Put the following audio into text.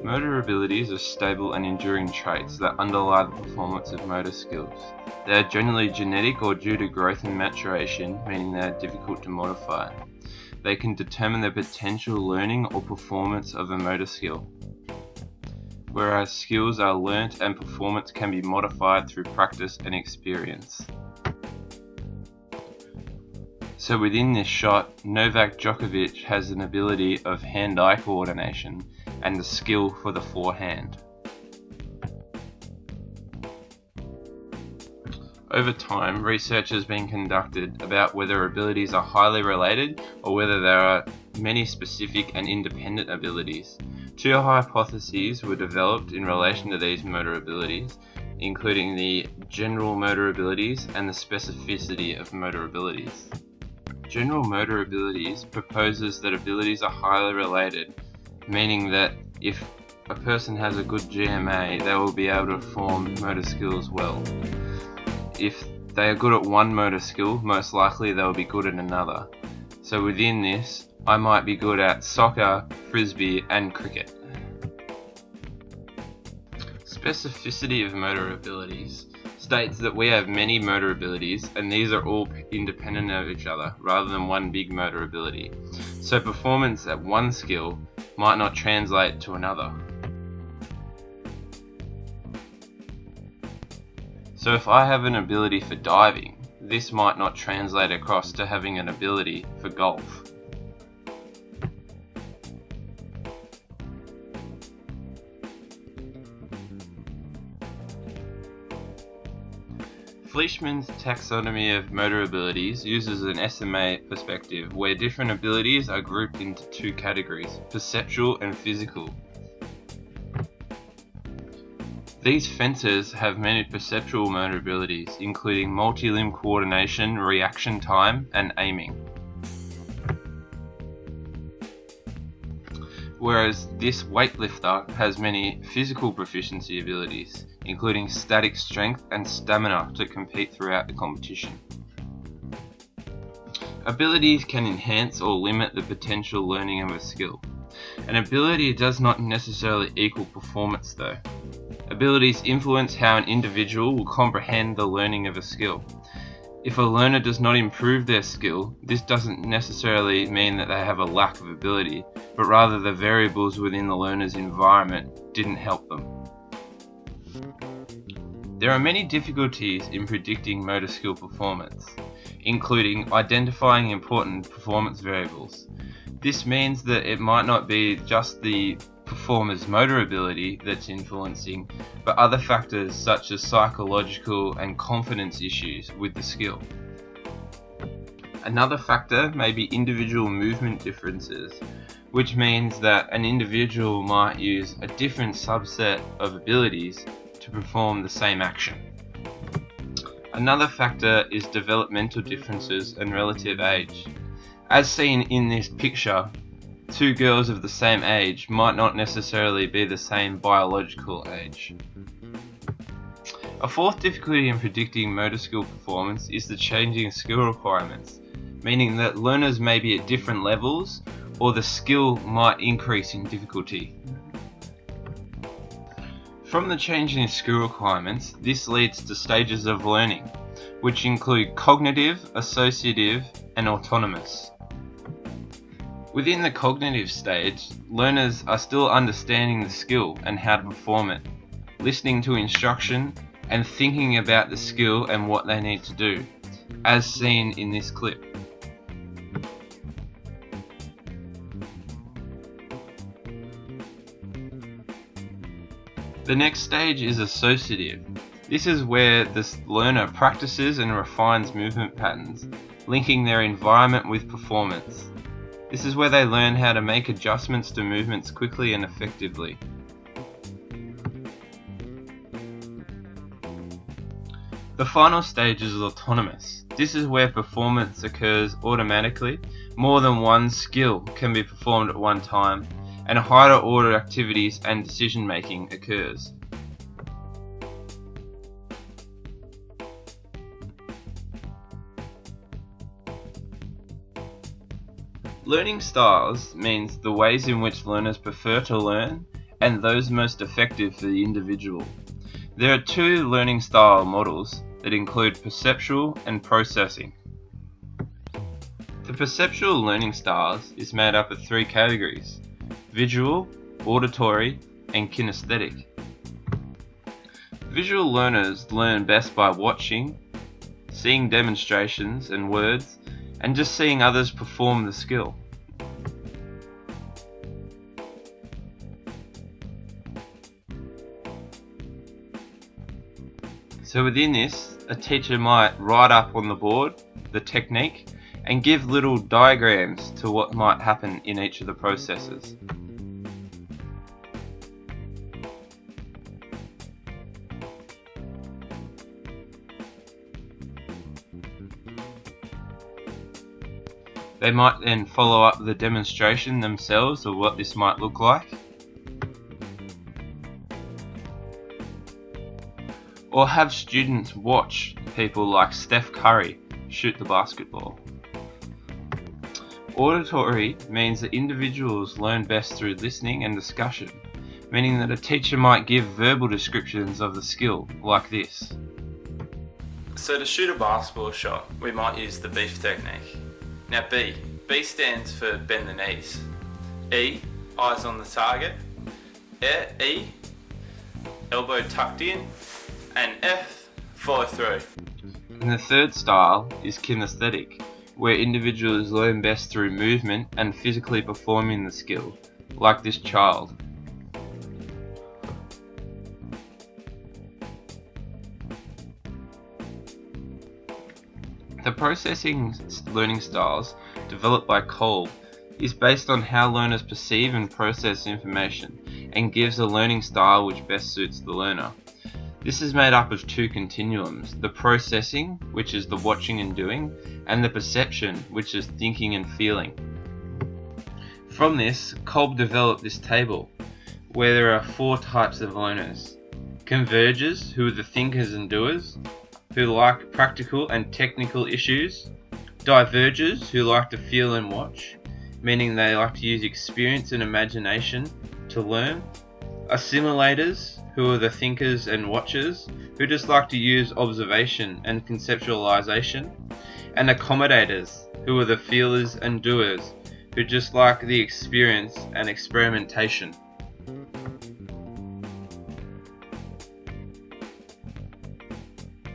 Motor abilities are stable and enduring traits that underlie the performance of motor skills. They are generally genetic or due to growth and maturation, meaning they are difficult to modify. They can determine the potential learning or performance of a motor skill, whereas skills are learnt and performance can be modified through practice and experience. So within this shot, Novak Djokovic has an ability of hand-eye coordination and the skill for the forehand. Over time, research has been conducted about whether abilities are highly related or whether there are many specific and independent abilities. Two hypotheses were developed in relation to these motor abilities, including the general motor abilities and the specificity of motor abilities. General motor abilities proposes that abilities are highly related, meaning that if a person has a good GMA, they will be able to perform motor skills well. If they are good at one motor skill, most likely they will be good at another. So within this, I might be good at soccer, frisbee, and cricket. Specificity of motor abilities states that we have many motor abilities and these are all independent of each other rather than one big motor ability. So performance at one skill might not translate to another. So if I have an ability for diving, this might not translate across to having an ability for golf. Fleischmann's taxonomy of motor abilities uses an SMA perspective where different abilities are grouped into two categories, perceptual and physical. These fencers have many perceptual motor abilities, including multi-limb coordination, reaction time, and aiming. Whereas this weightlifter has many physical proficiency abilities, including static strength and stamina to compete throughout the competition. Abilities can enhance or limit the potential learning of a skill. An ability does not necessarily equal performance though. Abilities influence how an individual will comprehend the learning of a skill. If a learner does not improve their skill, this doesn't necessarily mean that they have a lack of ability, but rather the variables within the learner's environment didn't help them. There are many difficulties in predicting motor skill performance, including identifying important performance variables. This means that it might not be just the performer's motor ability that's influencing, but other factors such as psychological and confidence issues with the skill. Another factor may be individual movement differences, which means that an individual might use a different subset of abilities to perform the same action. Another factor is developmental differences and relative age. As seen in this picture, two girls of the same age might not necessarily be the same biological age. A fourth difficulty in predicting motor skill performance is the changing skill requirements, meaning that learners may be at different levels or the skill might increase in difficulty. From the changing skill requirements, this leads to stages of learning, which include cognitive, associative, and autonomous. Within the cognitive stage, learners are still understanding the skill and how to perform it, listening to instruction, and thinking about the skill and what they need to do, as seen in this clip. The next stage is associative. This is where the learner practices and refines movement patterns, linking their environment with performance. This is where they learn how to make adjustments to movements quickly and effectively. The final stage is autonomous. This is where performance occurs automatically. More than one skill can be performed at one time, and higher order activities and decision making occurs. Learning styles means the ways in which learners prefer to learn and those most effective for the individual. There are two learning style models that include perceptual and processing. The perceptual learning styles is made up of three categories: visual, auditory, and kinesthetic. Visual learners learn best by watching, seeing demonstrations and words, and just seeing others perform the skill. So within this, a teacher might write up on the board the technique and give little diagrams to what might happen in each of the processes. They might then follow up the demonstration themselves of what this might look like, or have students watch people like Steph Curry shoot the basketball. Auditory means that individuals learn best through listening and discussion, meaning that a teacher might give verbal descriptions of the skill like this. So to shoot a basketball shot, we might use the beef technique. Now B stands for bend the knees. E, eyes on the target. E, elbow tucked in. And F, follow through. And the third style is kinesthetic, where individuals learn best through movement and physically performing the skill, like this child. The processing learning styles developed by Kolb is based on how learners perceive and process information, and gives a learning style which best suits the learner. This is made up of two continuums: the processing, which is the watching and doing, and the perception, which is thinking and feeling. From this, Kolb developed this table, where there are four types of learners: convergers, who are the thinkers and doers, who like practical and technical issues; divergers, who like to feel and watch, meaning they like to use experience and imagination to learn; assimilators, who are the thinkers and watchers, who just like to use observation and conceptualization; and accommodators, who are the feelers and doers, who just like the experience and experimentation.